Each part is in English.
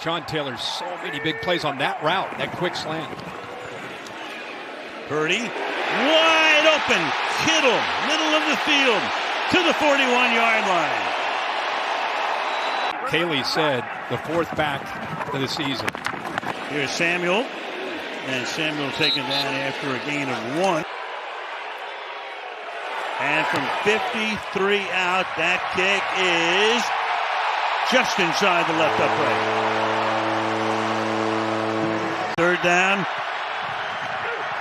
Sean Taylor, so many big plays on that route, that quick slant. Purdy, wide open. Kittle, middle of the field to the 41-yard line. Kaylee said the fourth back of the season. Here's Samuel. And Samuel taken down after a gain of 1. And from 53 out, that kick is just inside the left upright. Third down.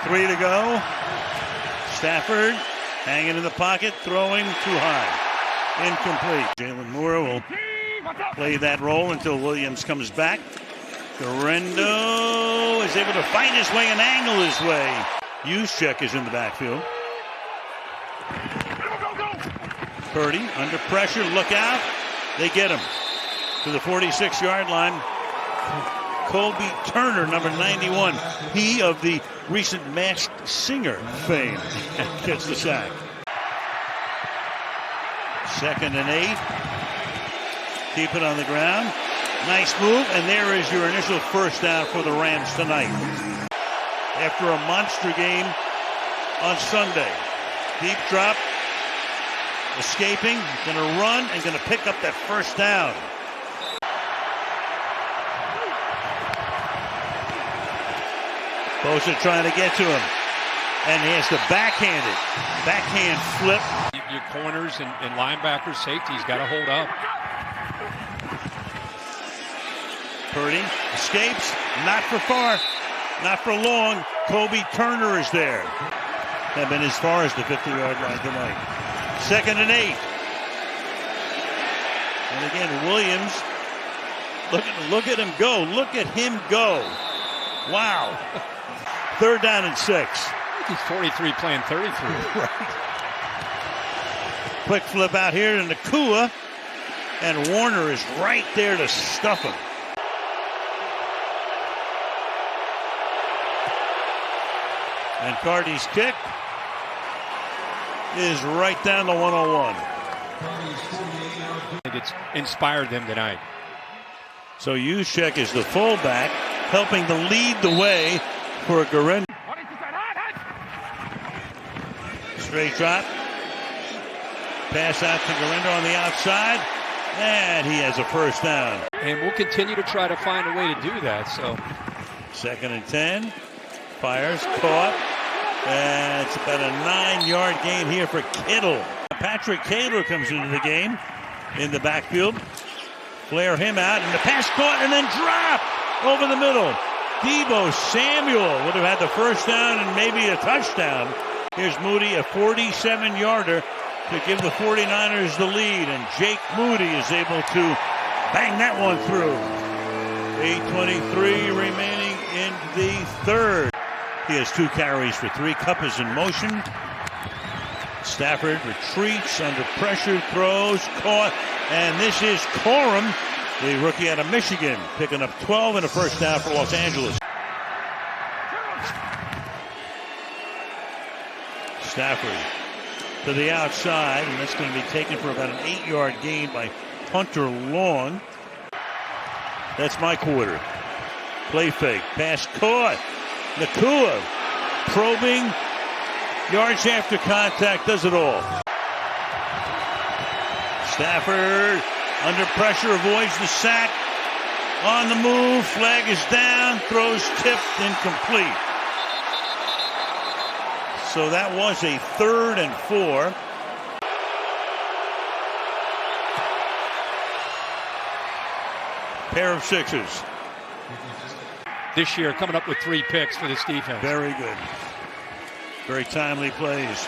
3 to go. Stafford hanging in the pocket, throwing too high. Incomplete. Jalen Moore will play that role until Williams comes back. Guerendo is able to find his way and angle his way. Juszczyk is in the backfield. Purdy under pressure, look out. They get him to the 46-yard line. Colby Turner, number 91. He of the recent Masked Singer fame gets the sack. 2nd and 8. Keep it on the ground. Nice move, and there is your initial first down for the Rams tonight. After a monster game on Sunday. Deep drop. Escaping, going to run, and going to pick up that first down. Bosa trying to get to him, and he has to backhand it. Backhand flip. Your corners and linebackers, safeties got to hold up. Purdy escapes, not for far, not for long. Colby Turner is there. Have been as far as the 50-yard line tonight. 2nd and 8. And again, Williams, look at him go. Look at him go. Wow. 3rd down and 6. He's 43 playing 33. Right. Quick flip out here to Nacua, and Warner is right there to stuff him. And Carty's kick is right down the 101. I think it's inspired them tonight. So Juszczyk is the fullback, helping to lead the way for Guerendo. Straight drop. Pass out to Guerendo on the outside. And he has a first down. And we'll continue to try to find a way to do that. So 2nd and 10. Fires, caught. And it's about a 9-yard gain here for Kittle. Patrick Taylor comes into the game in the backfield. Flare him out, and the pass caught and then dropped over the middle. Deebo Samuel would have had the first down and maybe a touchdown. Here's Moody, a 47-yarder to give the 49ers the lead, and Jake Moody is able to bang that one through. 8:23 remaining in the third. He has 2 carries for 3. Kupp is in motion. Stafford retreats under pressure, throws, caught, and this is Corum, the rookie out of Michigan, picking up 12 and a first down for Los Angeles. Stafford to the outside, and that's going to be taken for about an 8-yard gain by Hunter Long. That's my quarter. Play fake, pass caught. Nacua probing, yards after contact, does it all. Stafford under pressure, avoids the sack. On the move, flag is down, throws tipped, incomplete. So that was a 3rd and 4. Pair of sixes. this year, coming up with 3 picks for this defense. Very good. Very timely plays.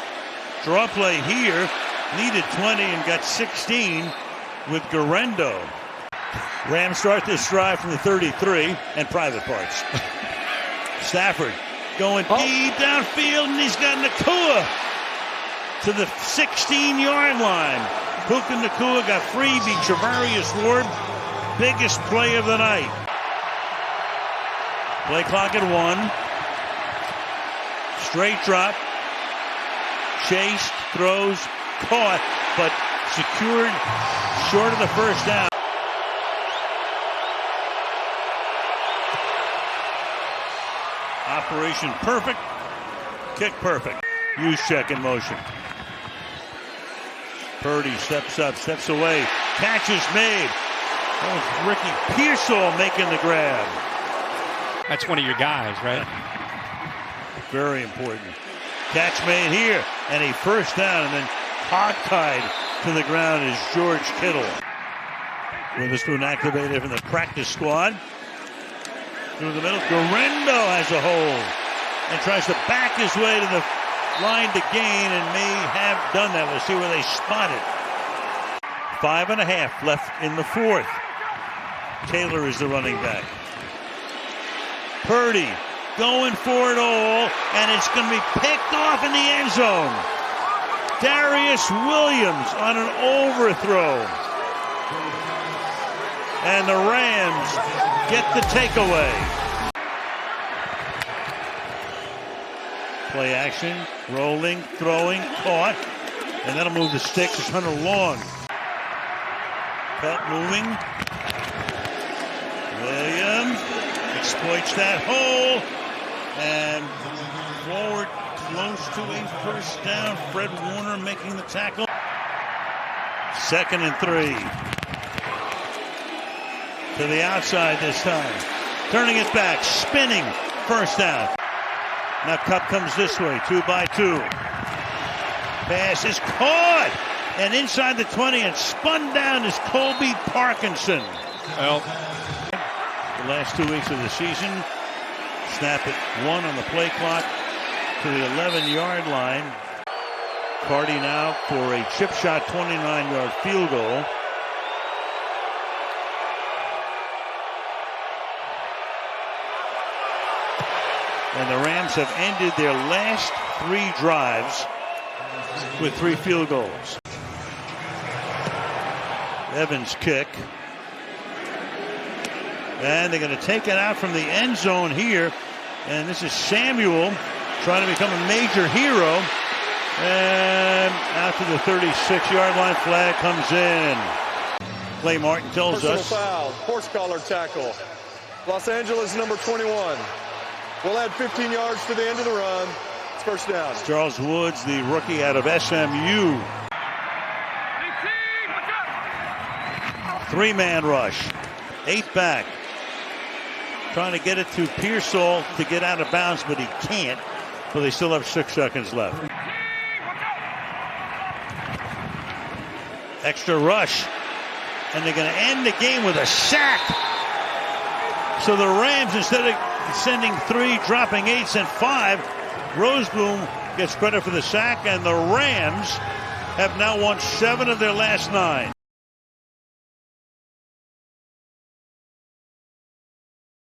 Draw play here. Needed 20 and got 16 with Guerendo. Rams start this drive from the 33 and private parts. Stafford going deep downfield, and he's got Nacua to the 16-yard line. Puka Nacua got freebie. Travarius Ward, biggest play of the night. Play clock at 1. Straight drop. Chased, throws, caught, but secured short of the first down. Operation perfect. Kick perfect. Use check in motion. Purdy steps up, steps away. Catch is made. That was Ricky Pearsall making the grab. That's one of your guys, right? Very important. Catch made here. And a first down, and then hog-tied to the ground is George Kittle. Witherspoon activated from the practice squad. Through the middle, Guerrero has a hold and tries to back his way to the line to gain and may have done that. We'll see where they spot it. 5.5 left in the fourth. Taylor is the running back. Purdy going for it all, and it's going to be picked off in the end zone. Darius Williams on an overthrow. And the Rams get the takeaway. Play action, rolling, throwing, caught. And that'll move the sticks. It's Hunter Long. Cut moving. Williams exploits that hole. And forward close to a first down. Fred Warner making the tackle. 2nd and 3. To the outside this time. Turning it back. Spinning. First down. Now Kupp comes this way. 2 by 2. Pass is caught. And inside the 20 and spun down is Colby Parkinson. Well, the last 2 weeks of the season. Snap it 1 on the play clock to the 11-yard line. Carty now for a chip shot 29-yard field goal. And the Rams have ended their last 3 drives with 3 field goals. Evans kick. And they're going to take it out from the end zone here. And this is Samuel trying to become a major hero. And out to the 36-yard line, flag comes in. Clay Martin tells Personal us. foul, horse collar tackle. Los Angeles number 21. We'll add 15 yards to the end of the run. It's first down. Charles Woods, the rookie out of SMU. 3-man rush. 8 back. Trying to get it to Pearsall to get out of bounds, but he can't. But they still have 6 seconds left. Extra rush. And they're going to end the game with a sack. So the Rams, instead of sending 3, dropping 8, sent 5. Roseboom gets credit for the sack, and the Rams have now won 7 of their last 9.